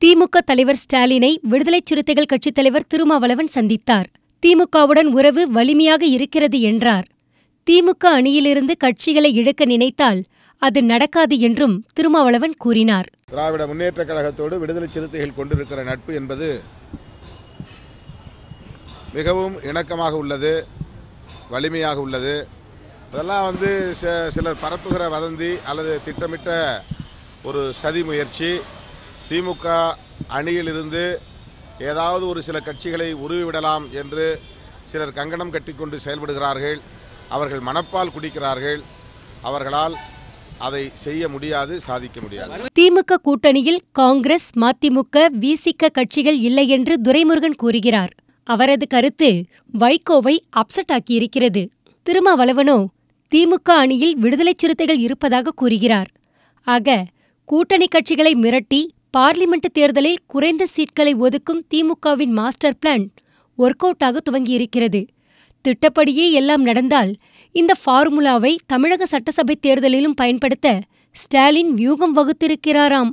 திமுக தலைவர் ஸ்டாலினை விடுதலைச் சிறுத்தைகள் கட்சித் தலைவர் திருமாவளவன் சந்தித்தார். திமுகவுடன் உறவு வலிமையாக இருக்கிறது என்றார். திமுக அணியிலிருந்து கட்சிகளை இழுக்க நினைத்தால் அது நடக்காது என்றும் திருமாவளவன் கூறினார். திராவிட முன்னேற்றக் கழகத்தோடு விடுதலை சிறுத்தைகள் கொண்டிருக்கிற நட்பு என்பது மிகவும் இணக்கமாக உள்ளது, வலிமையாக உள்ளது. அதெல்லாம் சிலர் பரப்புகிற வதந்தி அல்லது திட்டமிட்ட ஒரு சதி முயற்சி. திமுக அணியிலிருந்து ஏதாவது ஒரு சில கட்சிகளை உருவிவிடலாம் என்று சிலர் கங்கணம் கட்டிக்கொண்டு செயல்படுகிறார்கள். அவர்கள் மனப்பால் குடிக்கிறார்கள். அவர்களால் அதை செய்ய முடியாது, சாதிக்க முடியாது. திமுக கூட்டணியில் காங்கிரஸ், மதிமுக, விசிக கட்சிகள் இல்லை என்று துரைமுருகன் கூறுகிறார். அவரது கருத்து வைகோவை அப்செட் ஆக்கியிருக்கிறது. திருமாவளவனோ திமுக அணியில் விடுதலைச் சிறுத்தைகள் இருப்பதாக கூறுகிறார். ஆக கூட்டணி கட்சிகளை மிரட்டி பார்லிமெண்ட் தேர்தலில் குறைந்த சீட்களை ஒதுக்கும் திமுகவின் மாஸ்டர் பிளான் ஒர்க் அவுட் ஆக துவங்கியிருக்கிறது. திட்டப்படியே எல்லாம் நடந்தால் இந்த ஃபார்முலாவை தமிழக சட்டசபை தேர்தலிலும் பயன்படுத்த ஸ்டாலின் வியூகம் வகுத்திருக்கிறாராம்.